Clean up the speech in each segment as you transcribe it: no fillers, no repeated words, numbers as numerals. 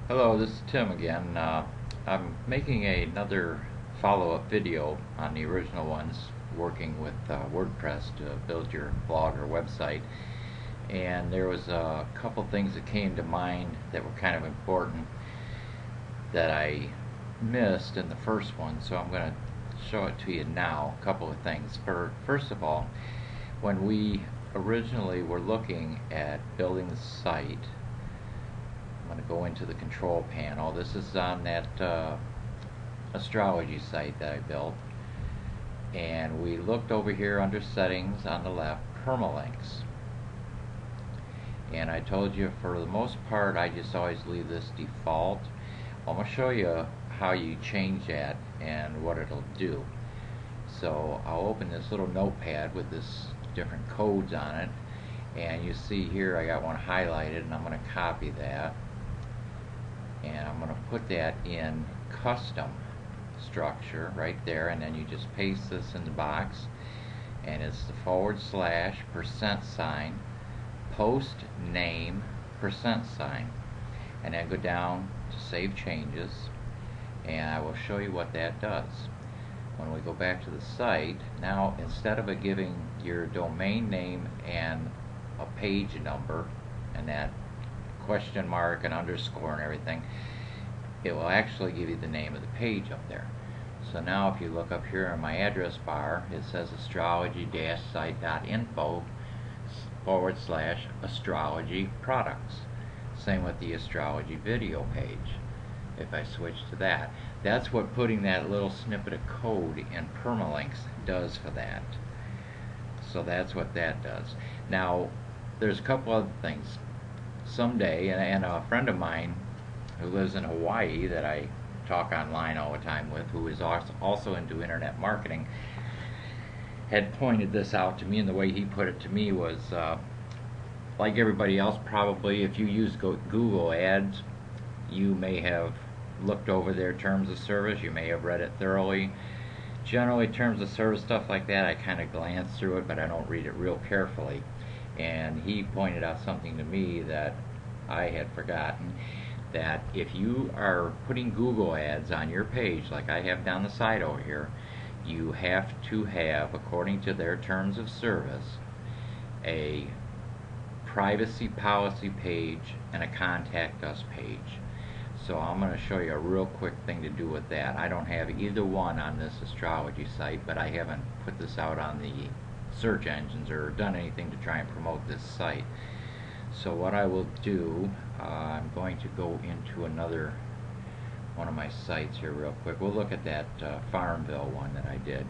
Hello, this is Tim again. I'm making another follow-up video on the original ones, working with WordPress to build your blog or website. And there was a couple things that came to mind that were kind of important that I missed in the first one, so I'm going to show it to you now. A couple of things. First of all, when we originally were looking at building the site, I'm going to go into the control panel. This is on that astrology site that I built. And we looked over here under settings on the left, permalinks. And I told you for the most part I just always leave this default. I'm going to show you how you change that and what it'll do. So I'll open this little notepad with this different codes on it, and you see here I got one highlighted, and I'm going to copy that. And I'm going to put that in custom structure right there, and then you just paste this in the box, and it's the /% post name %, and then go down to save changes, and I will show you what that does. When we go back to the site, now instead of it giving your domain name and a page number and that question mark and underscore and everything, it will actually give you the name of the page up there. So now if you look up here in my address bar, it says astrology-site.info /astrology products. Same with the astrology video page. If I switch to that, that's what putting that little snippet of code in permalinks does for that. So that's what that does. Now there's a couple other things. Someday, and a friend of mine who lives in Hawaii that I talk online all the time with, who is also into internet marketing, had pointed this out to me, and the way he put it to me was like everybody else probably, if you use Google Ads, you may have looked over their terms of service, you may have read it thoroughly. Generally, terms of service, stuff like that, I kind of glance through it, but I don't read it real carefully. And he pointed out something to me that I had forgotten, that if you are putting Google ads on your page, like I have down the side over here, you have to have, according to their terms of service, a privacy policy page and a contact us page. So I'm going to show you a real quick thing to do with that. I don't have either one on this astrology site, but I haven't put this out on the search engines or done anything to try and promote this site. So what I will do, I'm going to go into another one of my sites here real quick. We'll look at that Farmville one that I did,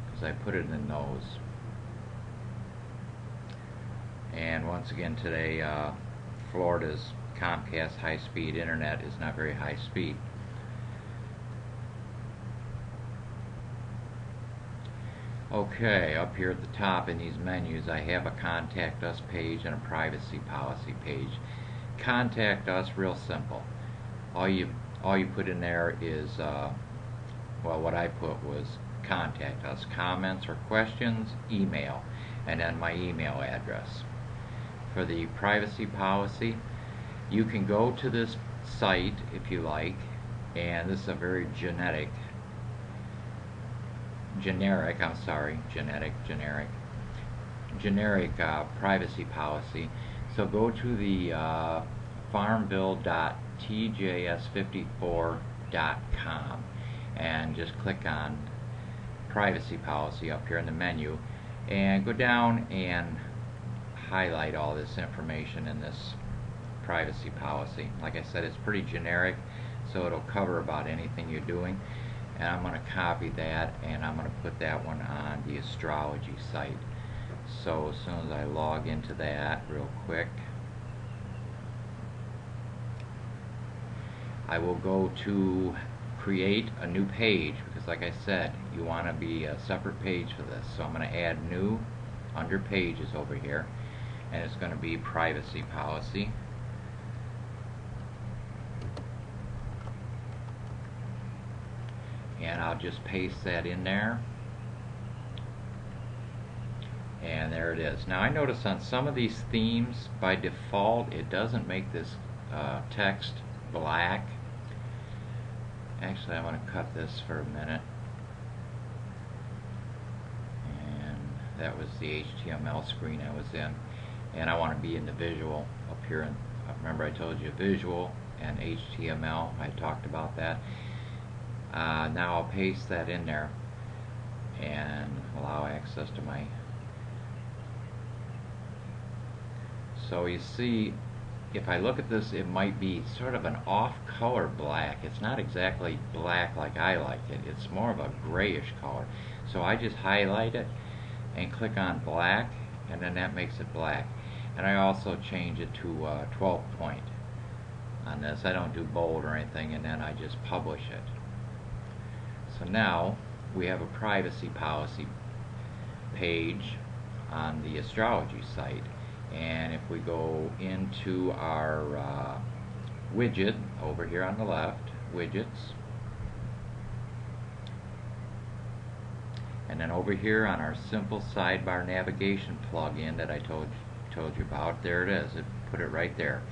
because I put it in those. And once again today, Florida's Comcast high-speed internet is not very high speed. Okay, up here at the top in these menus, I have a Contact Us page and a Privacy Policy page. Contact Us, real simple. All you put in there is, well, what I put was Contact Us, comments or questions, email, and then my email address. For the Privacy Policy, you can go to this site if you like, and this is a very generic privacy policy. So go to the farmville.tjs54.com and just click on privacy policy up here in the menu, and go down and highlight all this information in this privacy policy. Like I said, it's pretty generic, so it'll cover about anything you're doing. And I'm going to copy that, and I'm going to put that one on the astrology site. So as soon as I log into that real quick, I will go to create a new page, because like I said, you want to be a separate page for this. So I'm going to add new under pages over here, and it's going to be privacy policy. And I'll just paste that in there, and there it is. Now I notice on some of these themes by default it doesn't make this text black. Actually, I want to cut this for a minute. And that was the HTML screen I was in. And I want to be in the visual up here. And remember I told you visual and HTML. I talked about that. Now I'll paste that in there and allow access to my. So you see, if I look at this, it might be sort of an off-color black. It's not exactly black like I like it. It's more of a grayish color. So I just highlight it and click on black, and then that makes it black. And I also change it to 12 point on this. I don't do bold or anything, and then I just publish it. So now we have a privacy policy page on the astrology site. And if we go into our widget over here on the left, widgets, and then over here on our simple sidebar navigation plugin that I told you about, there it is. It put it right there.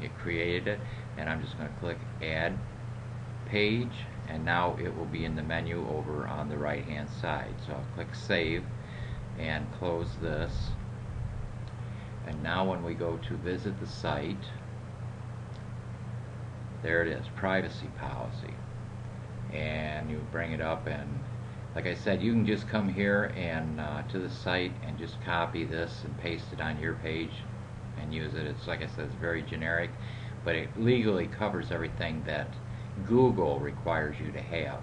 It created it, and I'm just going to click Add Page, and now it will be in the menu over on the right hand side. So I'll click Save and close this. And now when we go to visit the site, there it is, privacy policy. And you bring it up, and like I said, you can just come here and to the site and just copy this and paste it on your page and use it. It's like I said, it's very generic, but it legally covers everything that Google requires you to have.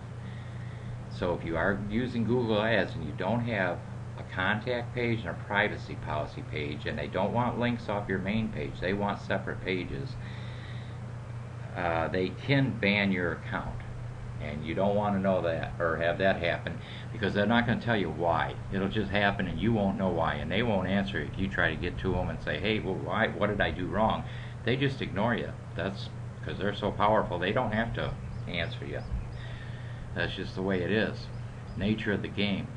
So if you are using Google Ads and you don't have a contact page and a privacy policy page, and they don't want links off your main page, they want separate pages, they can ban your account. And you don't want to know that or have that happen, because they're not going to tell you why. It'll just happen and you won't know why, and they won't answer if you try to get to them and say, hey, well, why? What did I do wrong? They just ignore you. That's because they're so powerful, they don't have to answer you. That's just the way it is. Nature of the game.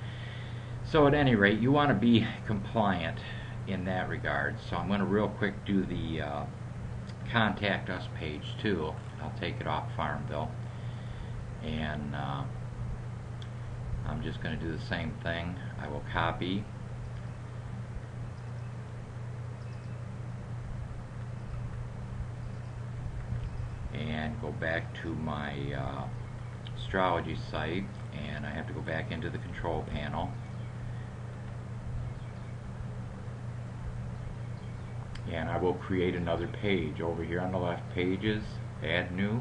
So at any rate, you want to be compliant in that regard. So I'm going to real quick do the Contact Us page too. I'll take it off Farmville. And I'm just going to do the same thing. I will copy and go back to my astrology site, and I have to go back into the control panel. And I will create another page over here on the left, Pages, Add New.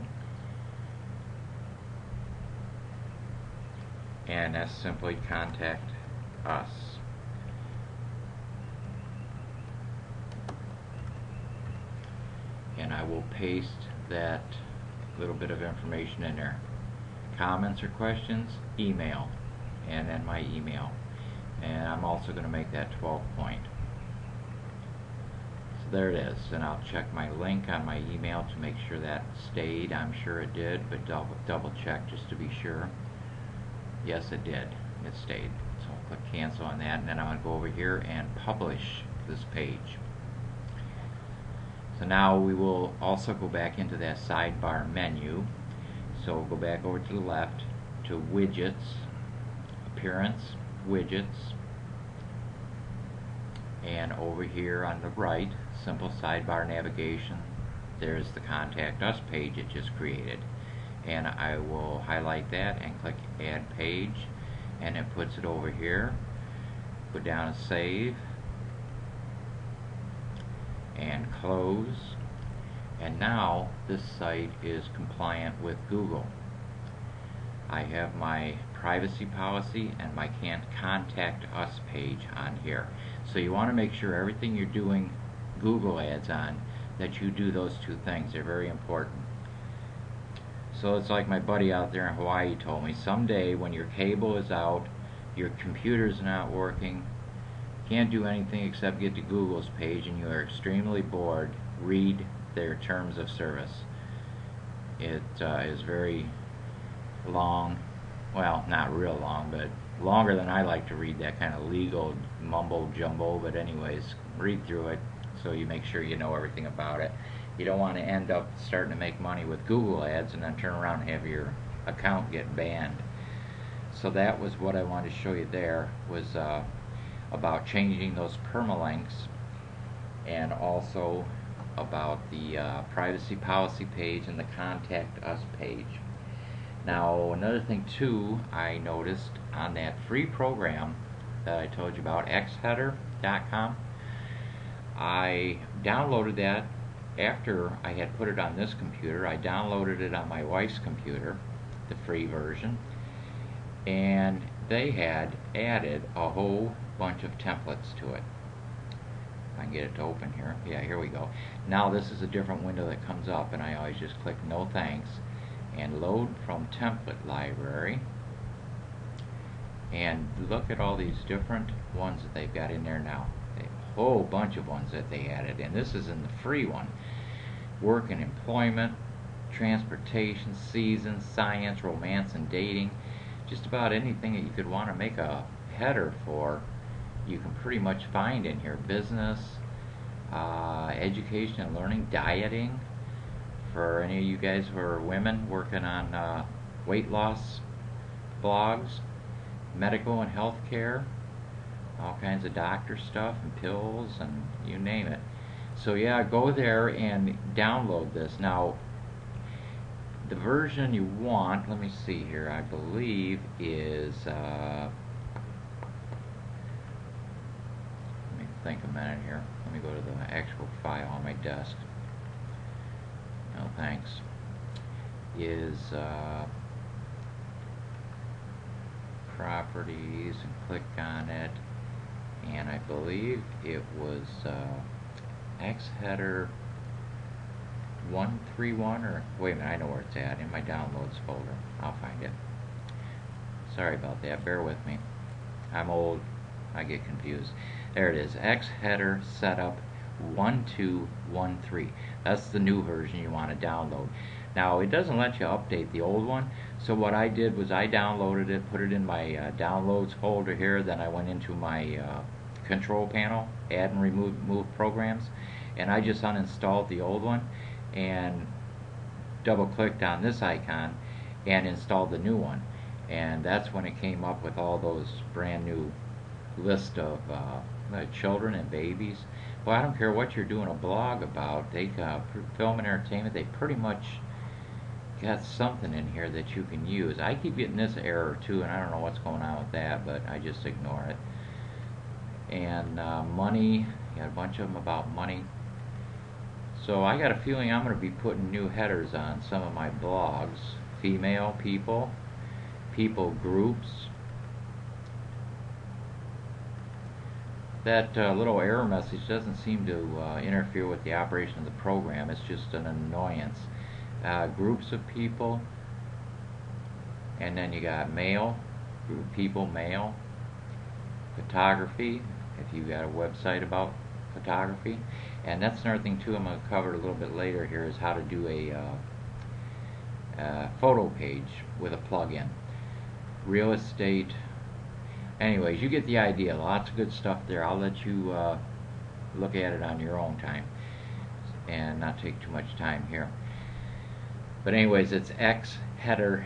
And that's simply Contact Us. And I will paste that little bit of information in there. Comments or questions, email, and then my email. And I'm also going to make that 12 point. So there it is. And I'll check my link on my email to make sure that stayed. I'm sure it did, but double check just to be sure. Yes, it did. It stayed. So I'll click cancel on that, and then I'm going to go over here and publish this page. So now we will also go back into that sidebar menu. So we'll go back over to the left to Widgets, Appearance, Widgets, and over here on the right, Simple Sidebar Navigation, there's the Contact Us page it just created. And I will highlight that and click Add Page, and it puts it over here. Go down and Save and Close, and now this site is compliant with Google. I have my privacy policy and my Contact Us page on here. So you want to make sure everything you're doing Google Ads on, that you do those two things. They're very important. So it's like my buddy out there in Hawaii told me, someday when your cable is out, your computer's not working, can't do anything except get to Google's page, and you are extremely bored, read their terms of service. It is very long, well, not real long, but longer than I like to read that kind of legal mumbo jumbo, but anyways, read through it so you make sure you know everything about it. You don't want to end up starting to make money with Google ads and then turn around and have your account get banned. So that was what I wanted to show you there, was about changing those permalinks, and also about the privacy policy page and the contact us page. Now another thing too, I noticed on that free program that I told you about, xheader.com, I downloaded that after I had put it on this computer. I downloaded it on my wife's computer, the free version, and they had added a whole bunch of templates to it. If I can get it to open here. Yeah, here we go. Now this is a different window that comes up, and I always just click no thanks and load from template library, and look at all these different ones that they've got in there now. A whole bunch of ones that they added, and this is in the free one. Work and employment, transportation, seasons, science, romance and dating, just about anything that you could want to make a header for, you can pretty much find in here. Business, education and learning, dieting, for any of you guys who are women working on weight loss blogs, medical and health care, all kinds of doctor stuff and pills and you name it. So yeah, go there and download this. Now the version you want, let me see here, I believe is let me think a minute here. Let me go to the actual file on my desk. No thanks. Is properties, and click on it, and I believe it was xheader 131, or wait a minute, I know where it's at, in my downloads folder. I'll find it. Sorry about that, bear with me. I'm old, I get confused. There it is, xheader setup 1213. That's the new version you want to download. Now it doesn't let you update the old one, so what I did was I downloaded it, put it in my downloads folder here, then I went into my control panel, add and remove programs, and I just uninstalled the old one and double clicked on this icon and installed the new one, and that's when it came up with all those brand new list of children and babies. Well, I don't care what you're doing a blog about, they film and entertainment, they pretty much got something in here that you can use. I keep getting this error too, and I don't know what's going on with that, but I just ignore it. And money, you got a bunch of them about money. So I got a feeling I'm going to be putting new headers on some of my blogs. Female people, people groups. That little error message doesn't seem to interfere with the operation of the program. It's just an annoyance. Groups of people, and then you got male, group of people, male. Photography, if you got a website about photography. And that's another thing too I'm going to cover a little bit later here, is how to do a photo page with a plugin. Real estate. Anyways, you get the idea. Lots of good stuff there. I'll let you look at it on your own time and not take too much time here. But anyways, it's xheader.com,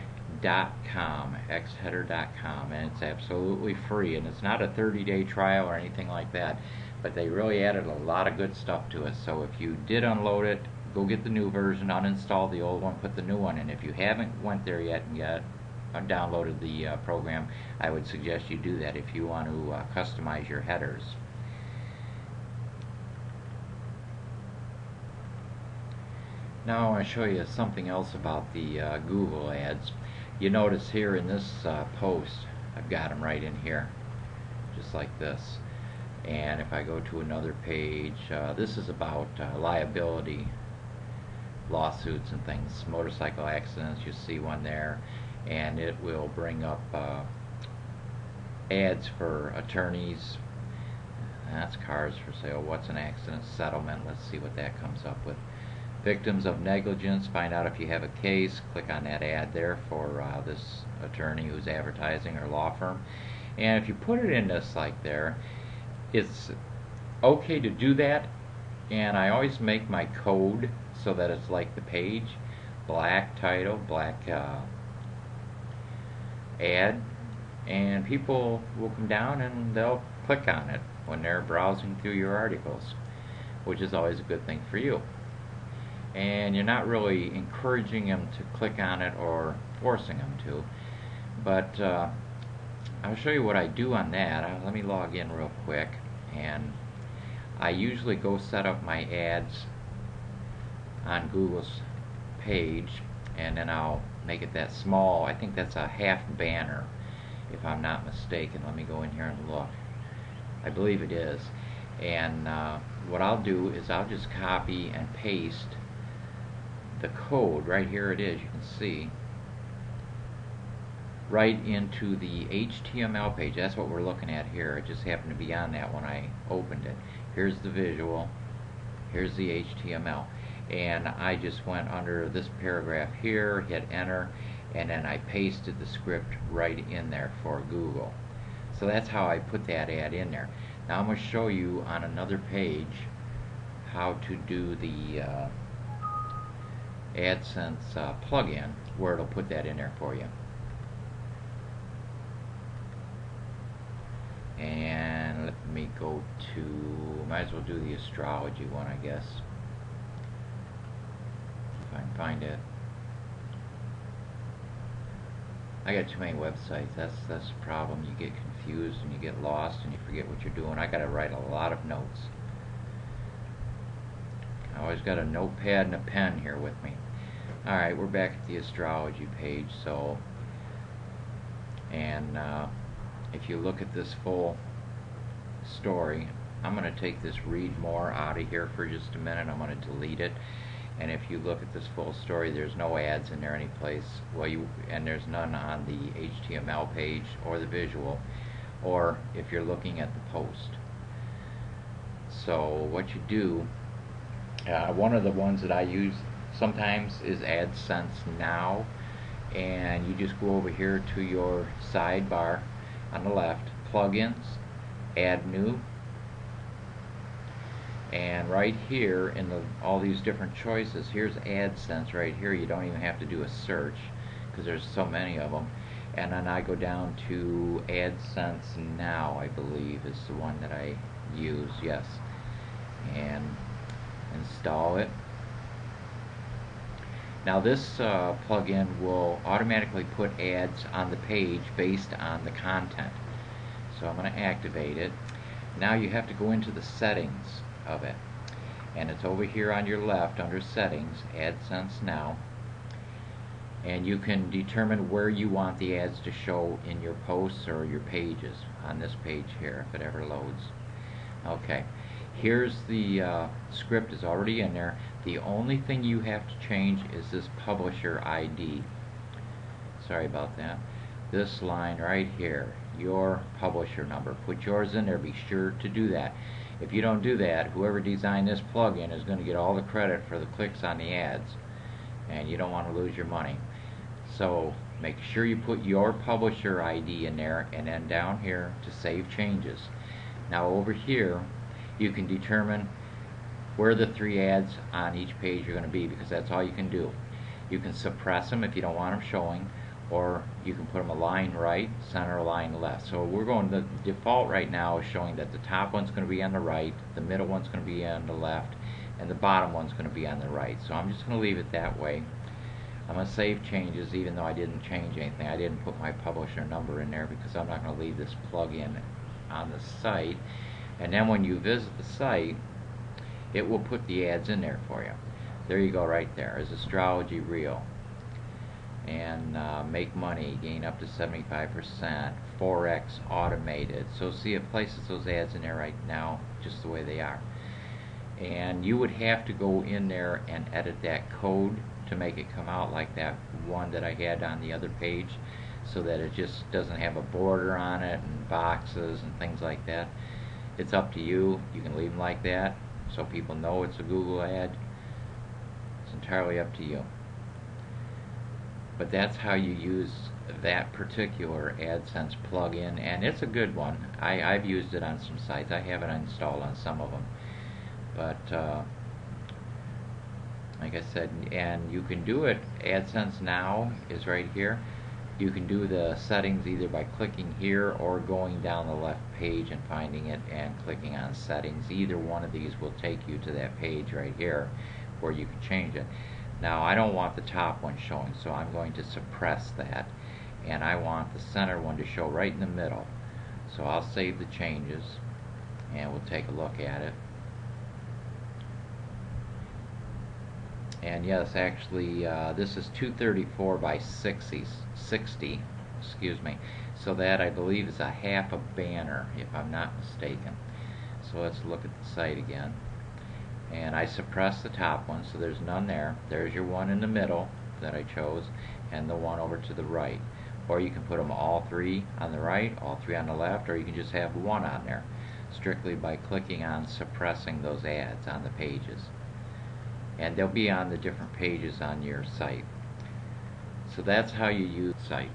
xheader.com, and it's absolutely free, and it's not a 30-day trial or anything like that, but they really added a lot of good stuff to it. So if you did unload it, go get the new version, uninstall the old one, put the new one in. If you haven't went there yet and downloaded the program, I would suggest you do that if you want to customize your headers. Now I want to show you something else about the Google ads. You notice here in this post, I've got them right in here, just like this. And if I go to another page, this is about liability lawsuits and things, motorcycle accidents. You see one there, and it will bring up ads for attorneys. That's cars for sale. What's an accident settlement? Let's see what that comes up with. Victims of negligence, find out if you have a case. Click on that ad there for this attorney who's advertising, or law firm. And if you put it in this like there, it's okay to do that. And I always make my code so that it's like the page, black title, black ad, and people will come down and they'll click on it when they're browsing through your articles, which is always a good thing for you. And you're not really encouraging them to click on it or forcing them to, but I'll show you what I do on that. Let me log in real quick, and I usually go set up my ads on Google's page, and then I'll make it that small. I think that's a half banner if I'm not mistaken. Let me go in here and look. I believe it is. And what I'll do is I'll just copy and paste the code. Right here it is, you can see, right into the HTML page. That's what we're looking at here. It just happened to be on that when I opened it. Here's the visual, here's the HTML, and I just went under this paragraph here, hit enter, and then I pasted the script right in there for Google. So that's how I put that ad in there. Now I'm going to show you on another page how to do the AdSense plugin, where it'll put that in there for you. And let me go to, might as well do the astrology one, I guess, if I can find it. I got too many websites. That's the problem. You get confused and you get lost and you forget what you're doing. I got to write a lot of notes. I always got a notepad and a pen here with me. Alright, we're back at the astrology page. So, and if you look at this full story, I'm going to take this read more out of here for just a minute. I'm going to delete it. And if you look at this full story, there's no ads in there any place. Well, and there's none on the HTML page or the visual, or if you're looking at the post. So what you do, one of the ones that I use sometimes is AdSense Now, and you just go over here to your sidebar on the left, plugins, add new, and right here in all these different choices, here's AdSense right here. You don't even have to do a search because there's so many of them. And then I go down to AdSense Now, I believe is the one that I use, yes, and install it. Now this plugin will automatically put ads on the page based on the content. So I'm going to activate it. Now you have to go into the settings of it, and it's over here on your left under settings, AdSense Now, and you can determine where you want the ads to show in your posts or your pages. On this page here, if it ever loads. Okay, here's the script is already in there. The only thing you have to change is this publisher ID. Sorry about that. This line right here, your publisher number. Put yours in there. Be sure to do that. If you don't do that, whoever designed this plugin is going to get all the credit for the clicks on the ads, and you don't want to lose your money. So make sure you put your publisher ID in there, and then down here to save changes. Now over here you can determine where the 3 ads on each page are going to be, because that's all you can do. You can suppress them if you don't want them showing, or you can put them a line right, center, a line left. So we're going, the default right now is showing that the top one's going to be on the right, the middle one's going to be on the left, and the bottom one's going to be on the right. So I'm just going to leave it that way. I'm going to save changes even though I didn't change anything. I didn't put my publisher number in there because I'm not going to leave this plugin on the site. And then when you visit the site, it will put the ads in there for you. There you go right there. Is astrology real? And make money, gain up to 75%, Forex automated. So see, it places those ads in there right now just the way they are. And you would have to go in there and edit that code to make it come out like that one that I had on the other page, so that it just doesn't have a border on it and boxes and things like that. It's up to you. You can leave them like that so people know it's a Google ad. It's entirely up to you. But that's how you use that particular AdSense plugin, and it's a good one. I've used it on some sites. I have it installed on some of them. But like I said, and you can do it. AdSense Now is right here. You can do the settings either by clicking here or going down the left page and finding it and clicking on settings. Either one of these will take you to that page right here where you can change it. Now I don't want the top one showing, so I'm going to suppress that, and I want the center one to show right in the middle. So I'll save the changes and we'll take a look at it. And yes, actually this is 234 by 60, excuse me, so that I believe is a half a banner if I'm not mistaken. So let's look at the site again, and I suppressed the top one, so there's none there. There's your one in the middle that I chose, and the one over to the right. Or you can put them all three on the right, all three on the left, or you can just have one on there strictly by clicking on suppressing those ads on the pages, and they'll be on the different pages on your site. So that's how you use the site.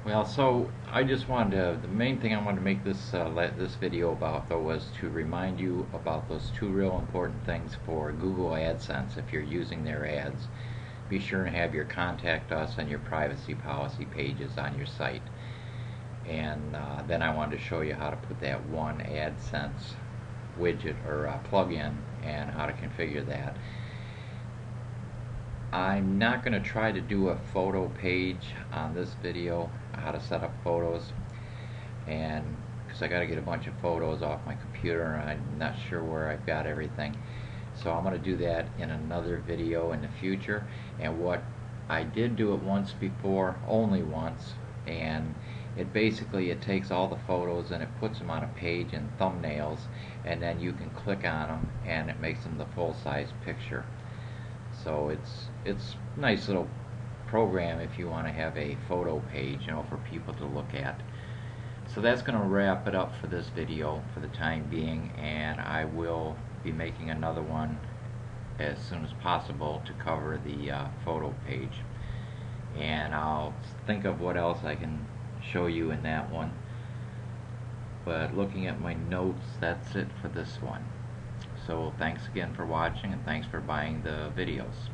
Well, so I just wanted to, the main thing I wanted to make this this video about though was to remind you about those two real important things for Google AdSense. If you're using their ads, be sure and have your contact us and your privacy policy pages on your site. And then I wanted to show you how to put that one AdSense widget or plug-in and how to configure that. I'm not going to try to do a photo page on this video, how to set up photos, and because I got to get a bunch of photos off my computer and I'm not sure where I've got everything. So I'm going to do that in another video in the future. And what I did do it once before, only once, and it basically takes all the photos and it puts them on a page in thumbnails, and then you can click on them and it makes them the full-size picture. So it's a nice little program if you want to have a photo page, you know, for people to look at. So that's going to wrap it up for this video for the time being, and I will be making another one as soon as possible to cover the photo page, and I'll think of what else I can show you in that one. But looking at my notes, that's it for this one. So thanks again for watching, and thanks for buying the videos.